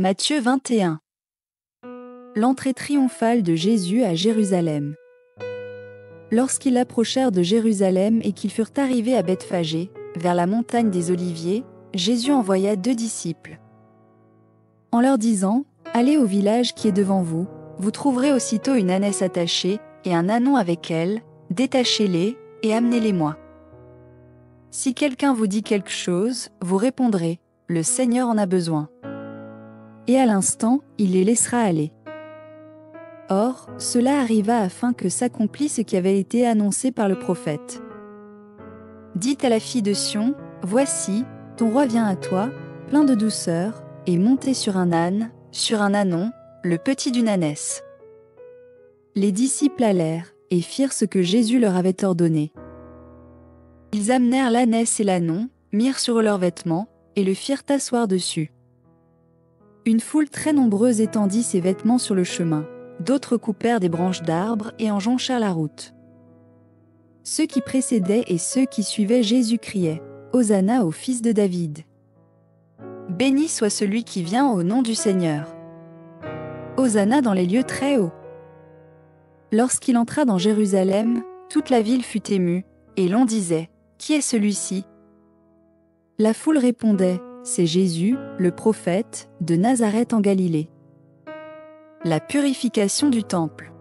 Matthieu 21. L'entrée triomphale de Jésus à Jérusalem. Lorsqu'ils approchèrent de Jérusalem et qu'ils furent arrivés à Bethphagée, vers la montagne des Oliviers, Jésus envoya 2 disciples. En leur disant « Allez au village qui est devant vous, vous trouverez aussitôt une ânesse attachée et un ânon avec elle, détachez-les et amenez-les-moi. Si quelqu'un vous dit quelque chose, vous répondrez « Le Seigneur en a besoin ». Et à l'instant, il les laissera aller. Or, cela arriva afin que s'accomplisse ce qui avait été annoncé par le prophète. Dites à la fille de Sion, voici, ton roi vient à toi, plein de douceur, et monté sur un âne, sur un ânon, le petit d'une ânesse. Les disciples allèrent, et firent ce que Jésus leur avait ordonné. Ils amenèrent l'ânesse et l'ânon, mirent sur leurs vêtements, et le firent asseoir dessus. Une foule très nombreuse étendit ses vêtements sur le chemin, d'autres coupèrent des branches d'arbres et en jonchèrent la route. Ceux qui précédaient et ceux qui suivaient Jésus criaient « Hosanna au fils de David !» Béni soit celui qui vient au nom du Seigneur. Hosanna dans les lieux très hauts. Lorsqu'il entra dans Jérusalem, toute la ville fut émue, et l'on disait « Qui est celui-ci » La foule répondait « C'est Jésus, le prophète, de Nazareth en Galilée. » La purification du temple.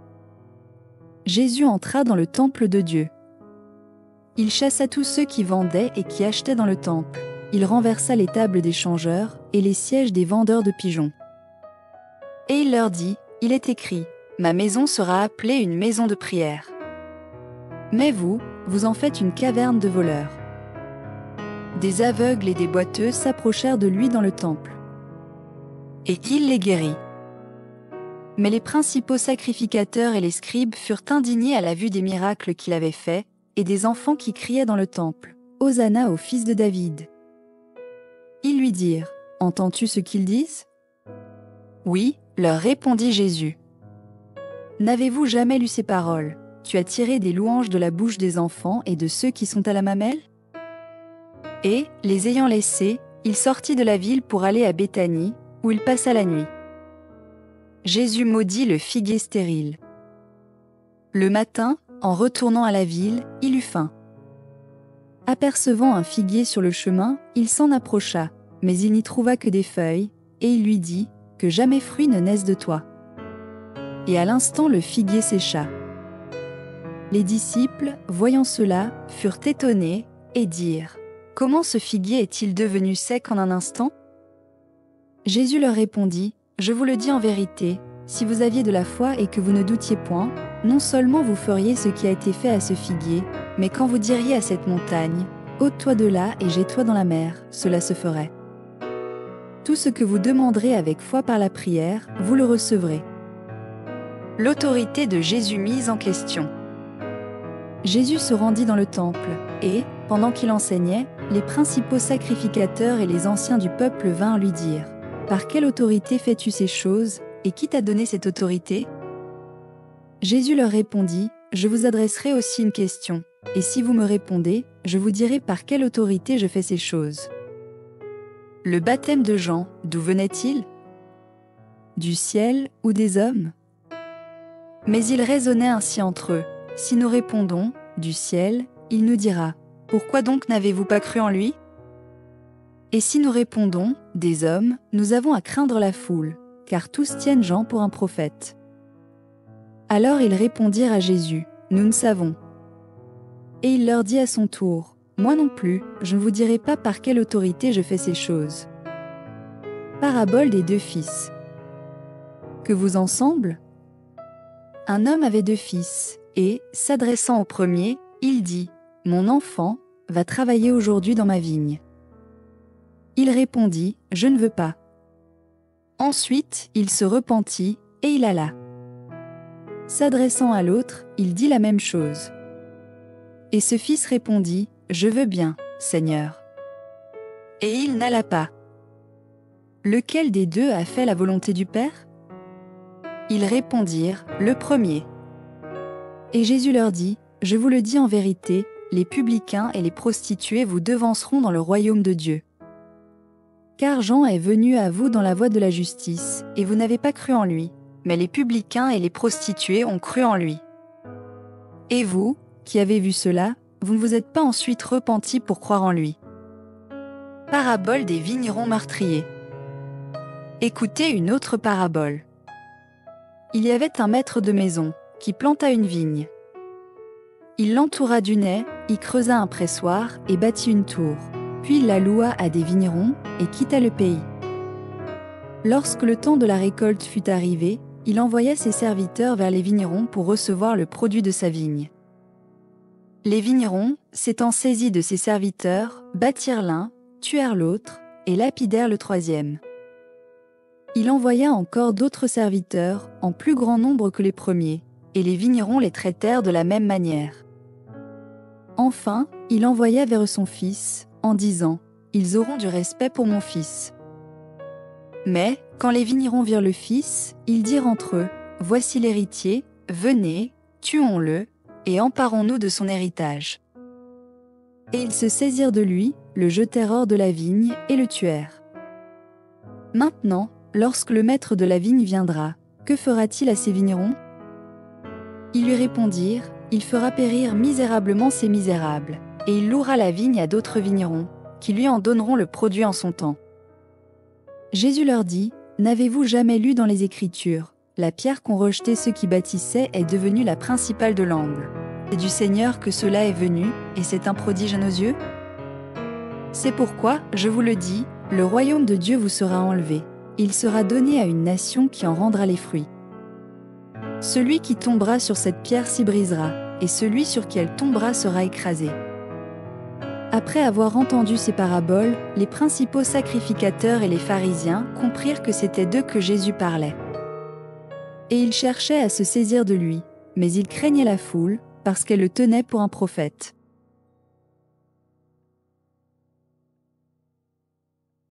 Jésus entra dans le temple de Dieu. Il chassa tous ceux qui vendaient et qui achetaient dans le temple. Il renversa les tables des changeurs et les sièges des vendeurs de pigeons. Et il leur dit, il est écrit, « Ma maison sera appelée une maison de prière. » Mais vous, vous en faites une caverne de voleurs. Des aveugles et des boiteux s'approchèrent de lui dans le temple. Et il les guérit. Mais les principaux sacrificateurs et les scribes furent indignés à la vue des miracles qu'il avait faits, et des enfants qui criaient dans le temple, « Hosanna au fils de David !» Ils lui dirent, « Entends-tu ce qu'ils disent ?» Oui, leur répondit Jésus. « N'avez-vous jamais lu ces paroles ? Tu as tiré des louanges de la bouche des enfants et de ceux qui sont à la mamelle ?» Et, les ayant laissés, il sortit de la ville pour aller à Béthanie, où il passa la nuit. Jésus maudit le figuier stérile. Le matin, en retournant à la ville, il eut faim. Apercevant un figuier sur le chemin, il s'en approcha, mais il n'y trouva que des feuilles, et il lui dit « Que jamais fruit ne naisse de toi. » Et à l'instant le figuier sécha. Les disciples, voyant cela, furent étonnés, et dirent « Comment ce figuier est-il devenu sec en un instant ?» Jésus leur répondit « Je vous le dis en vérité, si vous aviez de la foi et que vous ne doutiez point, non seulement vous feriez ce qui a été fait à ce figuier, mais quand vous diriez à cette montagne, ôte-toi de là et jette-toi dans la mer, cela se ferait. Tout ce que vous demanderez avec foi par la prière, vous le recevrez. » L'autorité de Jésus mise en question. Jésus se rendit dans le temple, et, pendant qu'il enseignait, les principaux sacrificateurs et les anciens du peuple vinrent lui dire « Par quelle autorité fais-tu ces choses, et qui t'a donné cette autorité ?» Jésus leur répondit « Je vous adresserai aussi une question, et si vous me répondez, je vous dirai par quelle autorité je fais ces choses. » Le baptême de Jean, d'où venait-il ? Du ciel ou des hommes ? Mais ils raisonnaient ainsi entre eux. Si nous répondons « du ciel », il nous dira « Pourquoi donc n'avez-vous pas cru en lui ?» Et si nous répondons « des hommes », nous avons à craindre la foule, car tous tiennent Jean pour un prophète. Alors ils répondirent à Jésus « Nous ne savons. » Et il leur dit à son tour « Moi non plus, je ne vous dirai pas par quelle autorité je fais ces choses. » Parabole des 2 fils. Que vous en semble ? Un homme avait 2 fils, et, s'adressant au premier, il dit « Mon enfant va travailler aujourd'hui dans ma vigne. » Il répondit « Je ne veux pas. » Ensuite, il se repentit, et il alla. S'adressant à l'autre, il dit la même chose. Et ce fils répondit « Je veux bien, Seigneur. » Et il n'alla pas. Lequel des 2 a fait la volonté du Père ? Ils répondirent « Le premier. » Et Jésus leur dit « Je vous le dis en vérité, les publicains et les prostituées vous devanceront dans le royaume de Dieu. Car Jean est venu à vous dans la voie de la justice, et vous n'avez pas cru en lui, mais les publicains et les prostituées ont cru en lui. Et vous, qui avez vu cela, vous ne vous êtes pas ensuite repentis pour croire en lui. » Parabole des vignerons meurtriers. Écoutez une autre parabole. Il y avait un maître de maison qui planta une vigne. Il l'entoura d'une haie, y creusa un pressoir et bâtit une tour. Puis il la loua à des vignerons et quitta le pays. Lorsque le temps de la récolte fut arrivé, il envoya ses serviteurs vers les vignerons pour recevoir le produit de sa vigne. Les vignerons, s'étant saisis de ses serviteurs, battirent l'un, tuèrent l'autre et lapidèrent le troisième. Il envoya encore d'autres serviteurs, en plus grand nombre que les premiers, et les vignerons les traitèrent de la même manière. Enfin, il envoya vers son fils, en disant « Ils auront du respect pour mon fils. » Mais, quand les vignerons virent le fils, ils dirent entre eux « Voici l'héritier, venez, tuons-le, et emparons-nous de son héritage. » Et ils se saisirent de lui, le jetèrent hors de la vigne et le tuèrent. Maintenant, lorsque le maître de la vigne viendra, que fera-t-il à ces vignerons? Ils lui répondirent « Il fera périr misérablement ces misérables, et il louera la vigne à d'autres vignerons, qui lui en donneront le produit en son temps. » Jésus leur dit « N'avez-vous jamais lu dans les Écritures, la pierre qu'ont rejetée ceux qui bâtissaient est devenue la principale de l'angle. C'est du Seigneur que cela est venu, et c'est un prodige à nos yeux? C'est pourquoi, je vous le dis, le royaume de Dieu vous sera enlevé. Il sera donné à une nation qui en rendra les fruits. Celui qui tombera sur cette pierre s'y brisera, et celui sur qui elle tombera sera écrasé. » Après avoir entendu ces paraboles, les principaux sacrificateurs et les pharisiens comprirent que c'était d'eux que Jésus parlait. Et ils cherchaient à se saisir de lui, mais ils craignaient la foule, parce qu'elle le tenait pour un prophète.